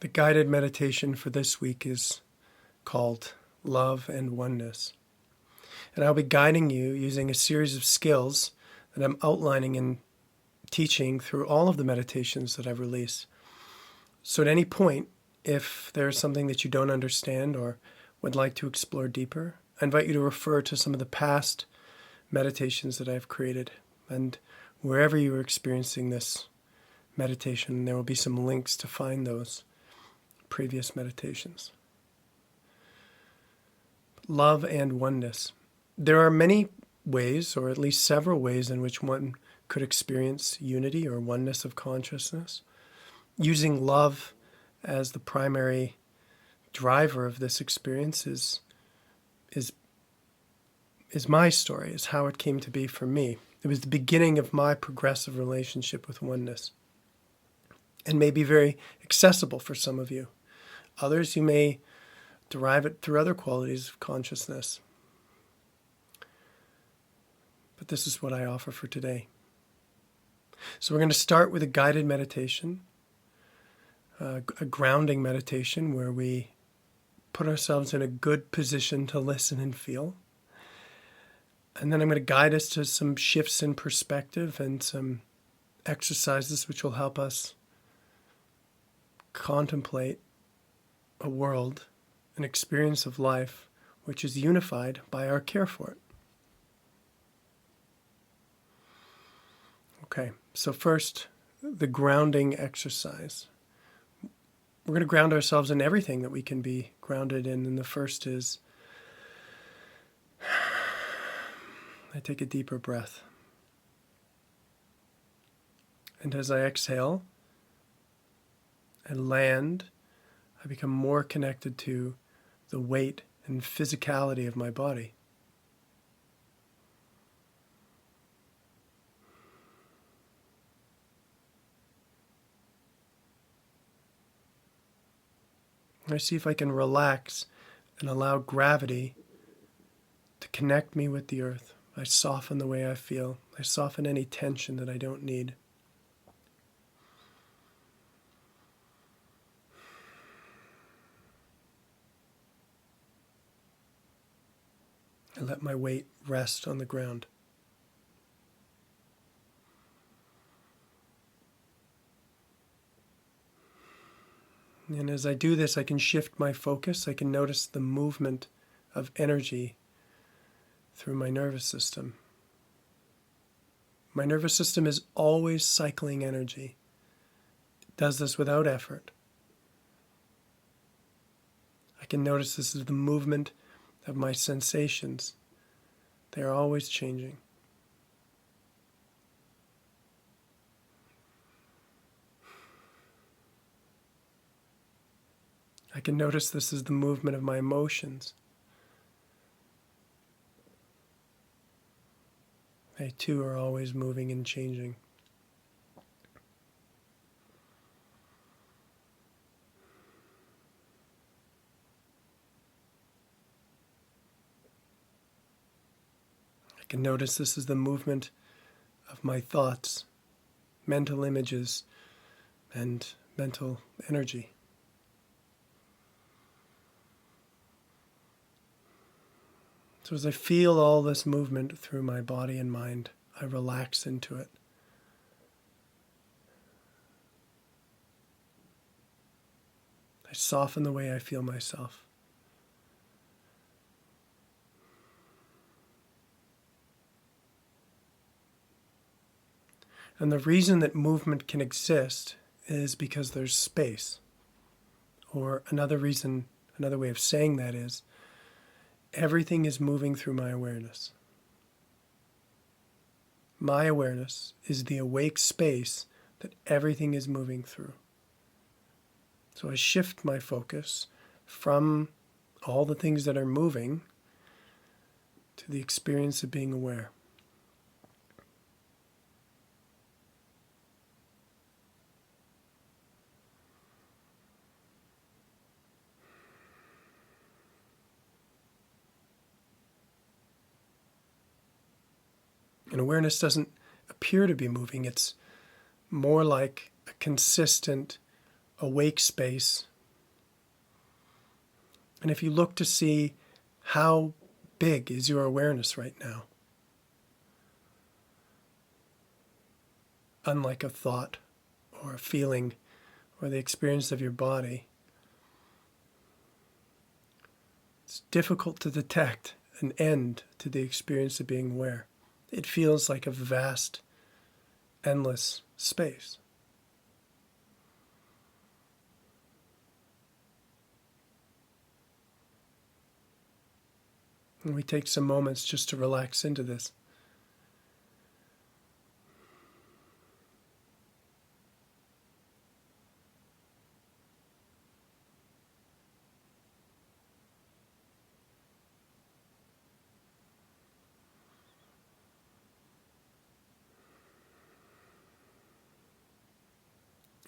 The guided meditation for this week is called Love and Oneness. And I'll be guiding you using a series of skills that I'm outlining and teaching through all of the meditations that I've released. So at any point, if there's something that you don't understand or would like to explore deeper, I invite you to refer to some of the past meditations that I've created. And wherever you are experiencing this meditation, there will be some links to find those previous meditations. Love and oneness. There are many ways, or at least several ways, in which one could experience unity or oneness of consciousness. Using love as the primary driver of this experience is my story, is how it came to be for me. It was the beginning of my progressive relationship with oneness, and may be very accessible for some of you. Others, you may derive it through other qualities of consciousness. But this is what I offer for today. So we're going to start with a guided meditation, a grounding meditation where we put ourselves in a good position to listen and feel. And then I'm going to guide us to some shifts in perspective and some exercises which will help us contemplate a world, an experience of life, which is unified by our care for it. Okay, so first, the grounding exercise. We're going to ground ourselves in everything that we can be grounded in. And the first is, I take a deeper breath. And as I exhale, I land, I become more connected to the weight and physicality of my body. I see if I can relax and allow gravity to connect me with the earth. I soften the way I feel. I soften any tension that I don't need. I let my weight rest on the ground. And as I do this, I can shift my focus. I can notice the movement of energy through my nervous system. My nervous system is always cycling energy. It does this without effort. I can notice this is the movement of my sensations. They are always changing. I can notice this is the movement of my emotions. They too are always moving and changing. I can notice this is the movement of my thoughts, mental images, and mental energy. So as I feel all this movement through my body and mind, I relax into it. I soften the way I feel myself. And the reason that movement can exist is because there's space. Or another way of saying that is, everything is moving through my awareness. My awareness is the awake space that everything is moving through. So I shift my focus from all the things that are moving to the experience of being aware. And awareness doesn't appear to be moving. It's more like a consistent awake space. And if you look to see how big is your awareness right now, unlike a thought or a feeling or the experience of your body, it's difficult to detect an end to the experience of being aware. It feels like a vast, endless space. And we take some moments just to relax into this.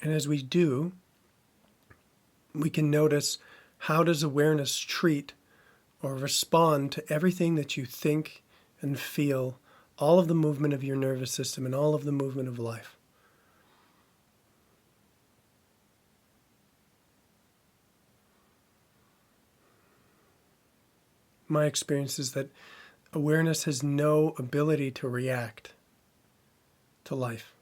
And as we do, we can notice, how does awareness treat or respond to everything that you think and feel, all of the movement of your nervous system and all of the movement of life? My experience is that awareness has no ability to react to life.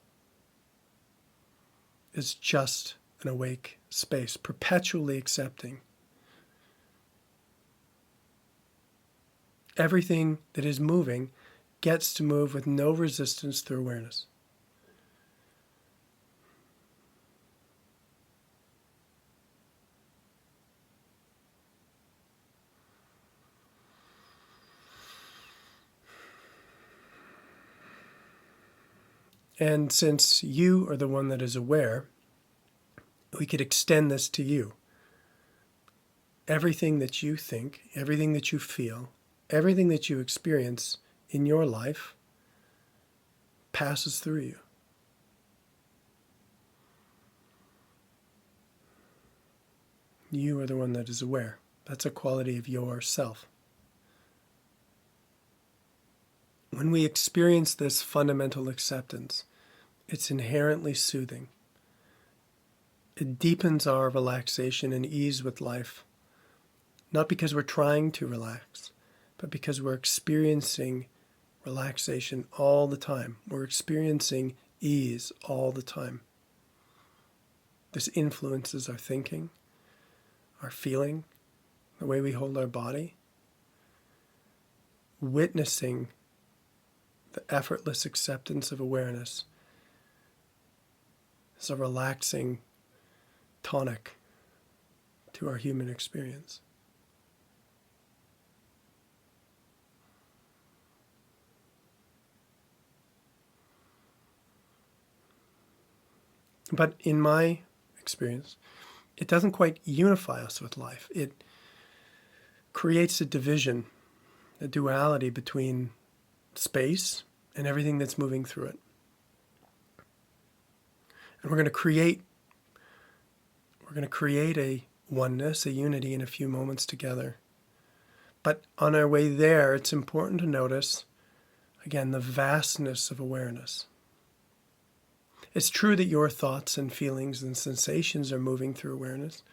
It's just an awake space, perpetually accepting. Everything that is moving gets to move with no resistance through awareness. And since you are the one that is aware, we could extend this to you. Everything that you think, everything that you feel, everything that you experience in your life passes through you. You are the one that is aware. That's a quality of yourself. When we experience this fundamental acceptance, it's inherently soothing. It deepens our relaxation and ease with life, not because we're trying to relax, but because we're experiencing relaxation all the time. We're experiencing ease all the time. This influences our thinking, our feeling, the way we hold our body. Witnessing the effortless acceptance of awareness is a relaxing tonic to our human experience. But in my experience, it doesn't quite unify us with life. It creates a division, a duality between space and everything that's moving through it. And we're going to create a oneness, a unity in a few moments together. But on our way there, it's important to notice, again, the vastness of awareness. It's true that your thoughts and feelings and sensations are moving through awareness,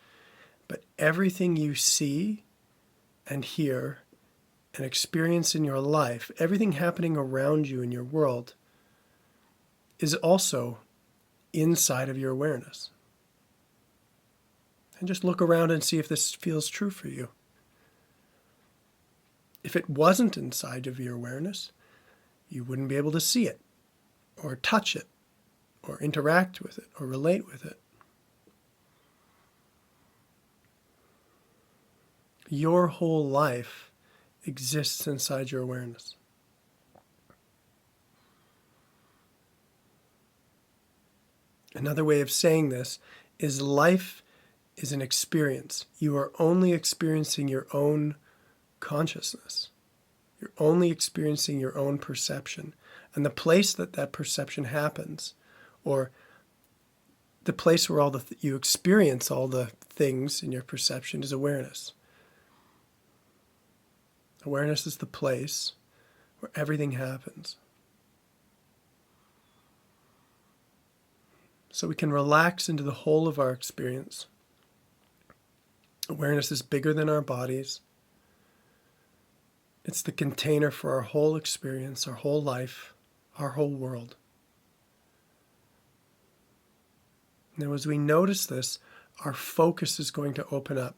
but everything you see and hear and experience in your life, everything happening around you in your world, is also inside of your awareness. And just look around and see if this feels true for you. If it wasn't inside of your awareness, you wouldn't be able to see it, or touch it, or interact with it, or relate with it. Your whole life exists inside your awareness. Another way of saying this is life is an experience. You are only experiencing your own consciousness. You're only experiencing your own perception. And the place that that perception happens, or the place where you experience all the things in your perception, is awareness. Awareness is the place where everything happens. so we can relax into the whole of our experience. Awareness is bigger than our bodies. It's the container for our whole experience, our whole life, our whole world. Now, as we notice this, our focus is going to open up.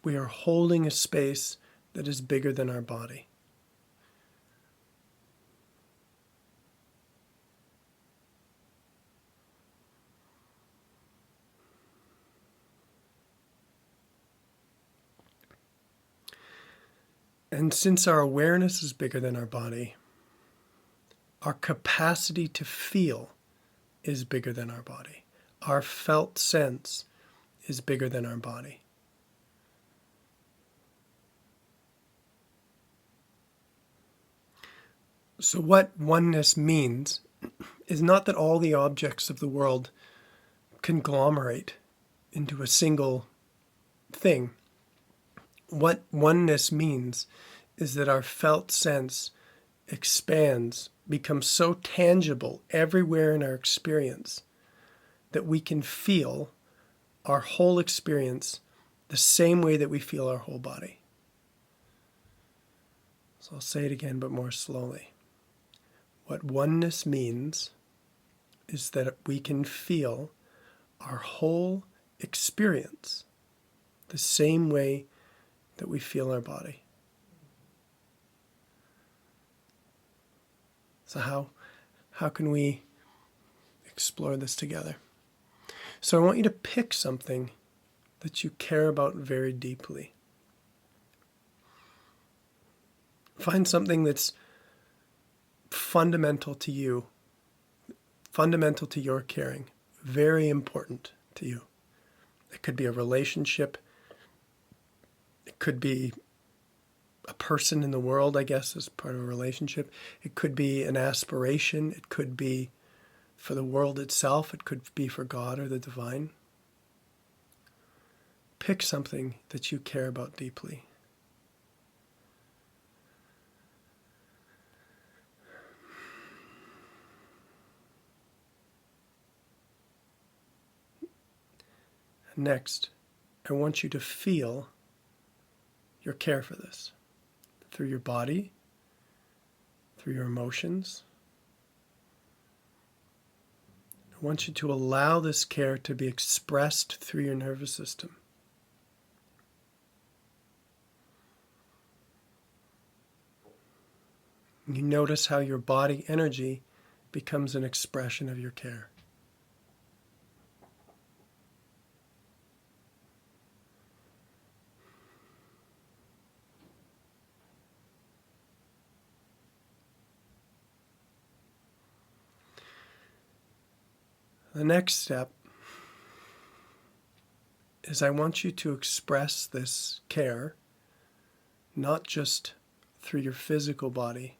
We are holding a space that is bigger than our body. And since our awareness is bigger than our body, our capacity to feel is bigger than our body. Our felt sense is bigger than our body. So what oneness means is not that all the objects of the world conglomerate into a single thing. What oneness means is that our felt sense expands, becomes so tangible everywhere in our experience that we can feel our whole experience the same way that we feel our whole body. So I'll say it again, but more slowly. What oneness means is that we can feel our whole experience the same way that we feel our body. So how can we explore this together? So I want you to pick something that you care about very deeply. Find something that's fundamental to you, fundamental to your caring, very important to you. It could be a relationship. It could be a person in the world, I guess, as part of a relationship. It could be an aspiration. It could be for the world itself. It could be for God or the divine. Pick something that you care about deeply. Next, I want you to feel your care for this through your body, through your emotions. I want you to allow this care to be expressed through your nervous system. You notice how your body energy becomes an expression of your care. The next step is I want you to express this care not just through your physical body,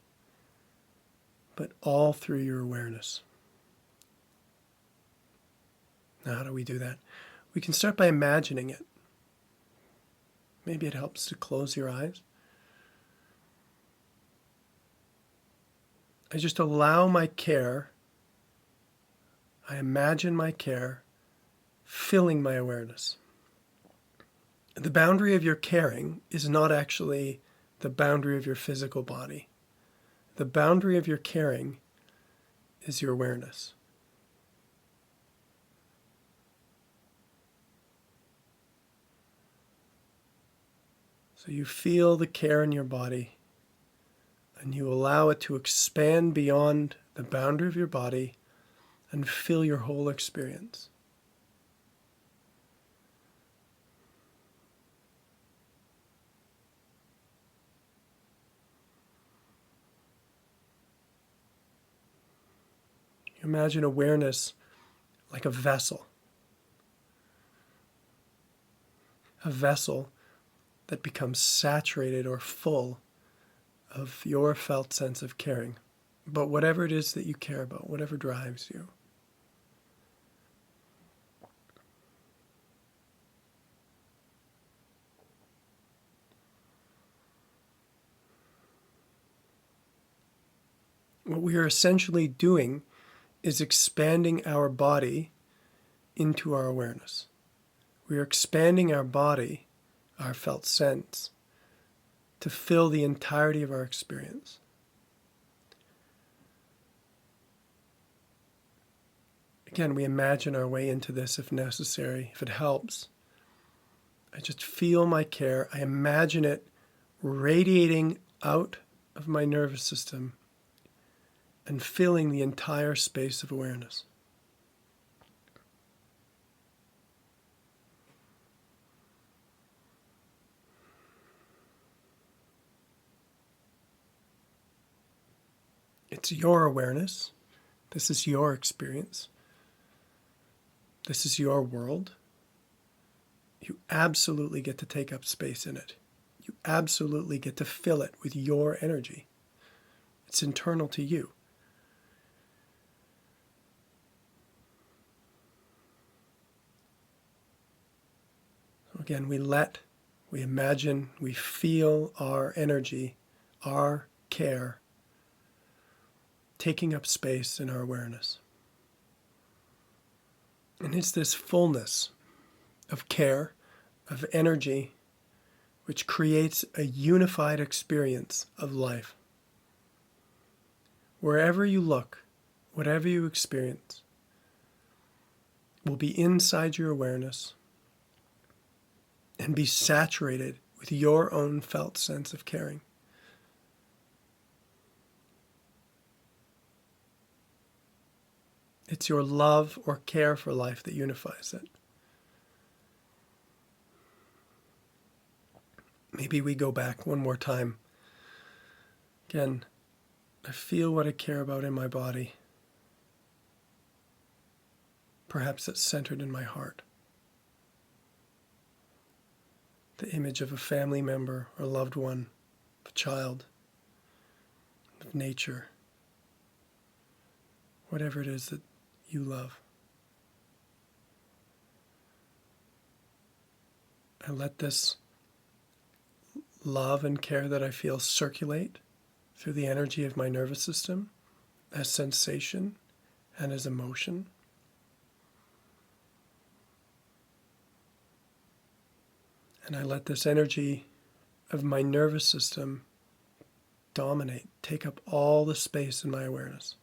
but all through your awareness. Now, how do we do that? We can start by imagining it. Maybe it helps to close your eyes. I just allow my care, I imagine my care filling my awareness. The boundary of your caring is not actually the boundary of your physical body. The boundary of your caring is your awareness. So you feel the care in your body, and you allow it to expand beyond the boundary of your body and fill your whole experience. You imagine awareness like a vessel that becomes saturated or full of your felt sense of caring, but whatever it is that you care about, whatever drives you. What we are essentially doing is expanding our body into our awareness. We are expanding our body, our felt sense, to fill the entirety of our experience. Again, we imagine our way into this if necessary, if it helps. I just feel my care. I imagine it radiating out of my nervous system and filling the entire space of awareness. It's your awareness. This is your experience. This is your world. You absolutely get to take up space in it. You absolutely get to fill it with your energy. It's internal to you. Again, we imagine, we feel our energy, our care, taking up space in our awareness. And it's this fullness of care, of energy, which creates a unified experience of life. Wherever you look, whatever you experience, will be inside your awareness and be saturated with your own felt sense of caring. It's your love or care for life that unifies it. Maybe we go back one more time. Again, I feel what I care about in my body. Perhaps it's centered in my heart. The image of a family member or loved one, of a child, of nature, whatever it is that you love. I let this love and care that I feel circulate through the energy of my nervous system as sensation and as emotion. And I let this energy of my nervous system dominate, take up all the space in my awareness.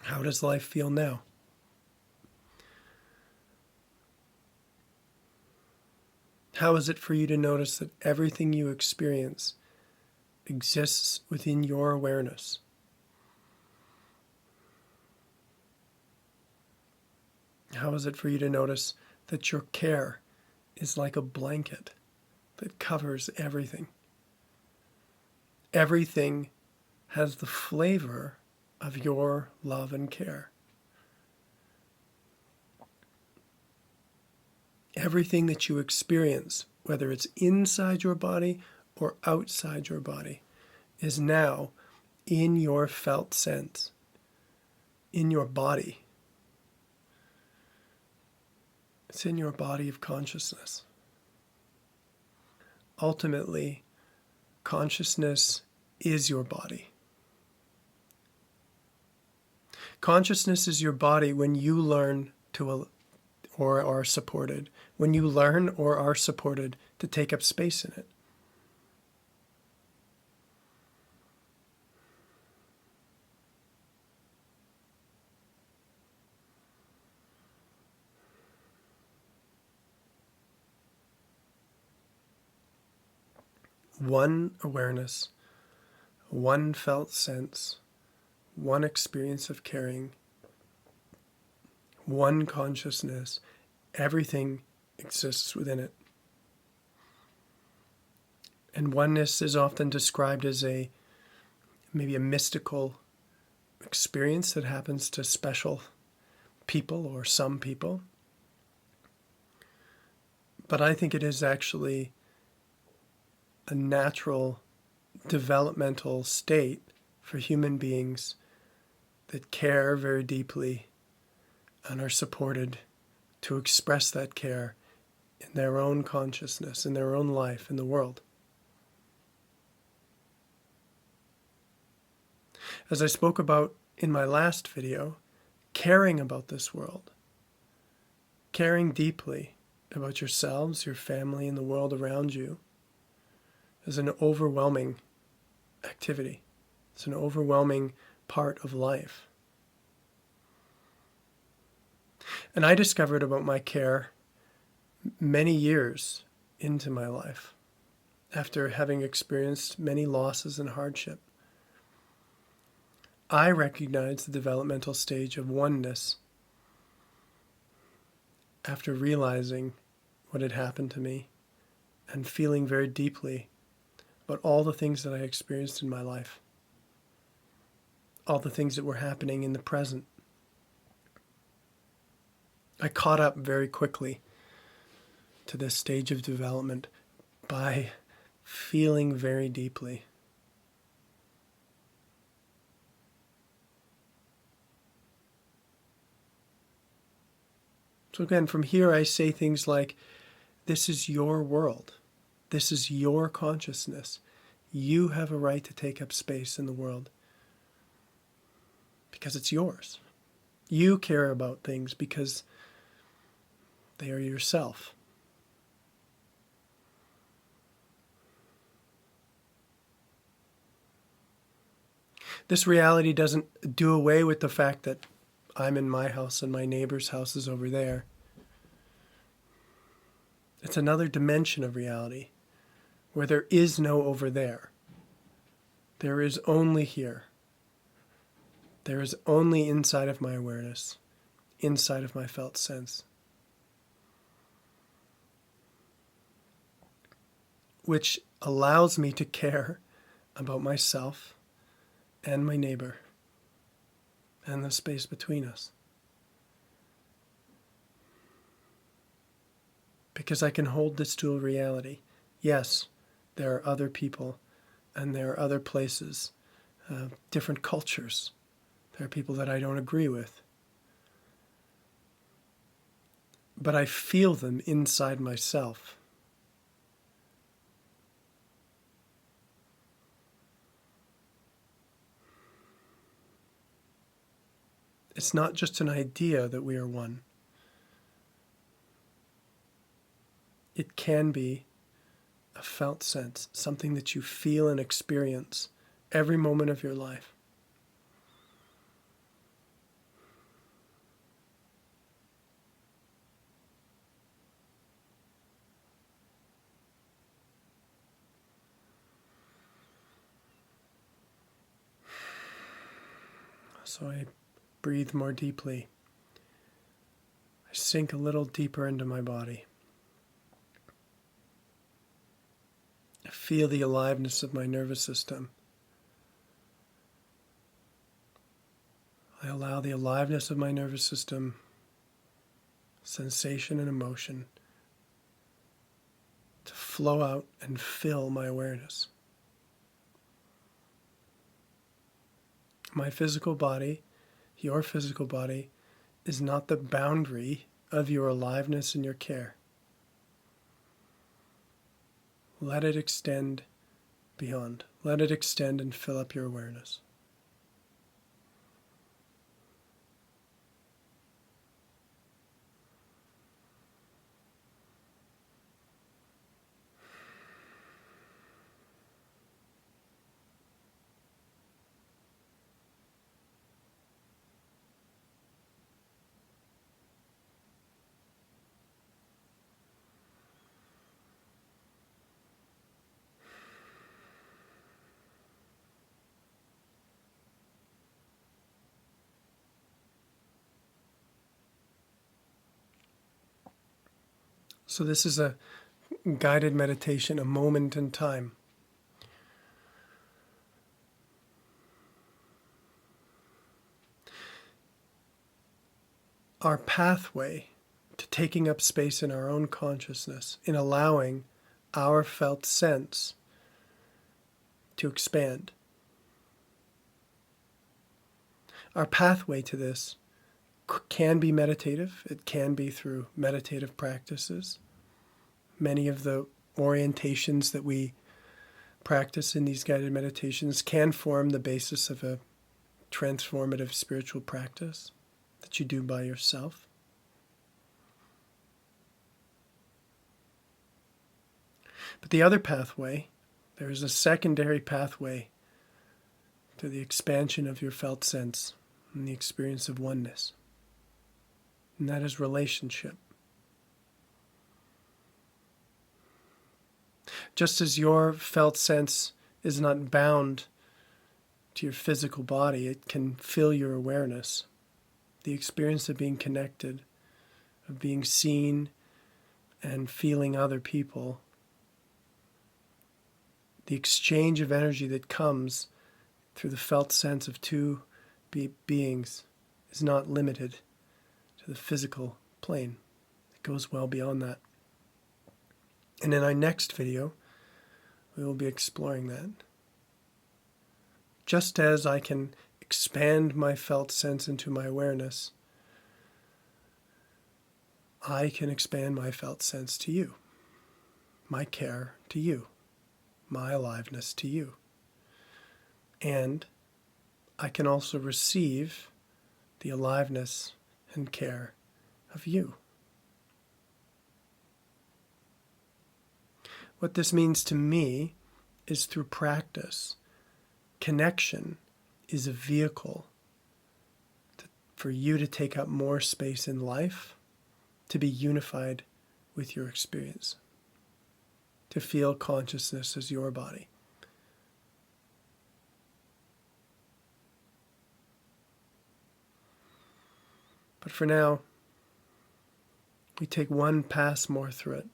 How does life feel now? How is it for you to notice that everything you experience exists within your awareness? How is it for you to notice that your care is like a blanket that covers everything? Everything has the flavor of your love and care. Everything that you experience, whether it's inside your body or outside your body, is now in your felt sense, in your body. It's in your body of consciousness. Ultimately, consciousness is your body. Consciousness is your body when you learn to, or are supported, when you learn or are supported to take up space in it. One awareness, one felt sense, one experience of caring, one consciousness, everything exists within it. And oneness is often described as maybe a mystical experience that happens to special people or some people. But I think it is actually a natural developmental state for human beings that care very deeply and are supported to express that care in their own consciousness, in their own life, in the world. As I spoke about in my last video, caring about this world, caring deeply about yourselves, your family, and the world around you is an overwhelming activity. It's an overwhelming part of life. And I discovered about my care many years into my life, after having experienced many losses and hardship. I recognized the developmental stage of oneness after realizing what had happened to me and feeling very deeply about all the things that I experienced in my life, all the things that were happening in the present. I caught up very quickly to this stage of development by feeling very deeply. So again, from here I say things like, this is your world. This is your consciousness. You have a right to take up space in the world because it's yours. You care about things because they are yourself. This reality doesn't do away with the fact that I'm in my house and my neighbor's house is over there. It's another dimension of reality where there is no over there. There is only here. There is only inside of my awareness, inside of my felt sense, which allows me to care about myself and my neighbor and the space between us. Because I can hold this dual reality. Yes, there are other people and there are other places, different cultures. There are people that I don't agree with. But I feel them inside myself. It's not just an idea that we are one. It can be a felt sense, something that you feel and experience every moment of your life. So I breathe more deeply. I sink a little deeper into my body. I feel the aliveness of my nervous system. I allow the aliveness of my nervous system, sensation and emotion, to flow out and fill my awareness. My physical body, your physical body, is not the boundary of your aliveness and your care. Let it extend beyond. Let it extend and fill up your awareness. So this is a guided meditation, a moment in time. Our pathway to taking up space in our own consciousness, in allowing our felt sense to expand. Our pathway to this can be meditative. It can be through meditative practices. Many of the orientations that we practice in these guided meditations can form the basis of a transformative spiritual practice that you do by yourself. But the other pathway, there is a secondary pathway to the expansion of your felt sense and the experience of oneness. And that is relationship. Just as your felt sense is not bound to your physical body, it can fill your awareness. The experience of being connected, of being seen and feeling other people, the exchange of energy that comes through the felt sense of two beings is not limited to the physical plane. It goes well beyond that. And in our next video, we will be exploring that. Just as I can expand my felt sense into my awareness, I can expand my felt sense to you, my care to you, my aliveness to you. And I can also receive the aliveness and care of you. What this means to me is through practice. Connection is a vehicle for you to take up more space in life, to be unified with your experience, to feel consciousness as your body. But for now, we take one pass more through it,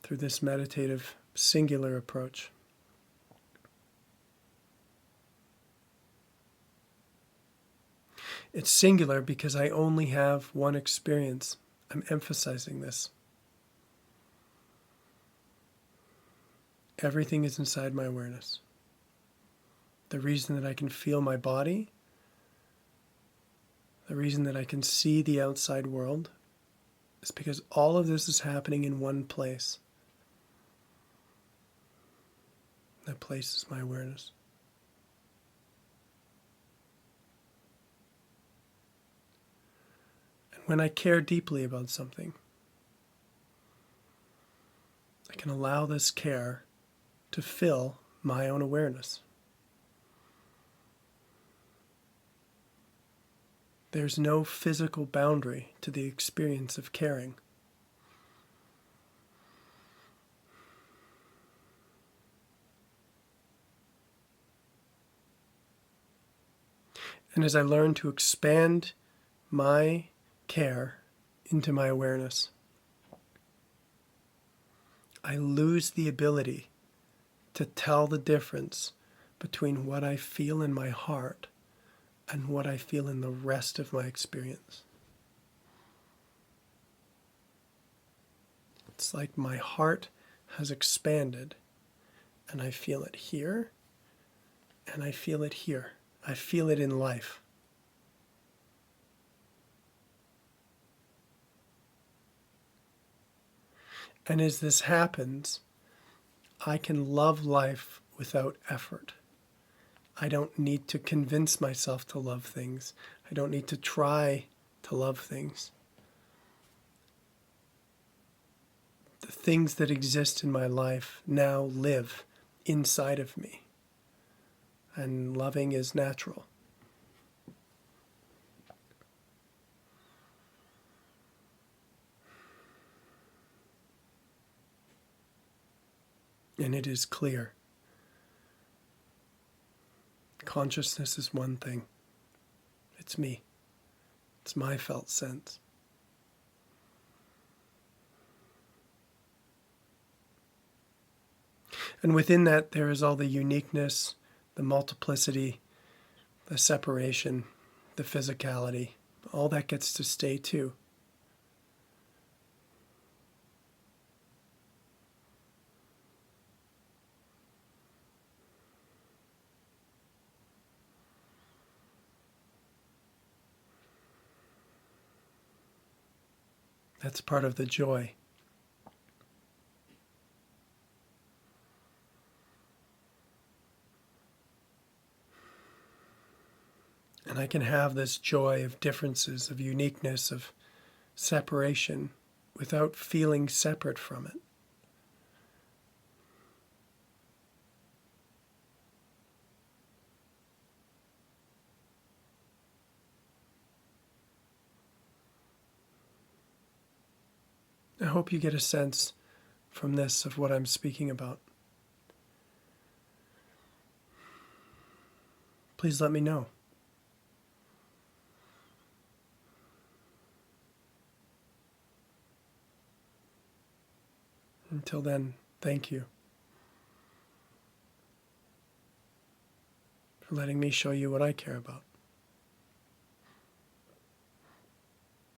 through this meditative, singular approach. It's singular because I only have one experience. I'm emphasizing this. Everything is inside my awareness. The reason that I can feel my body, the reason that I can see the outside world, is because all of this is happening in one place. That place is my awareness. And when I care deeply about something, I can allow this care to fill my own awareness. There's no physical boundary to the experience of caring. And as I learn to expand my care into my awareness, I lose the ability to tell the difference between what I feel in my heart and what I feel in the rest of my experience. It's like my heart has expanded, and I feel it here, and I feel it here. I feel it in life. And as this happens, I can love life without effort. I don't need to convince myself to love things. I don't need to try to love things. The things that exist in my life now live inside of me. And loving is natural. And it is clear. Consciousness is one thing. It's me. It's my felt sense. And within that, there is all the uniqueness, the multiplicity, the separation, the physicality. All that gets to stay too. That's part of the joy. And I can have this joy of differences, of uniqueness, of separation, without feeling separate from it. I hope you get a sense from this of what I'm speaking about. Please let me know. Until then, thank you for letting me show you what I care about.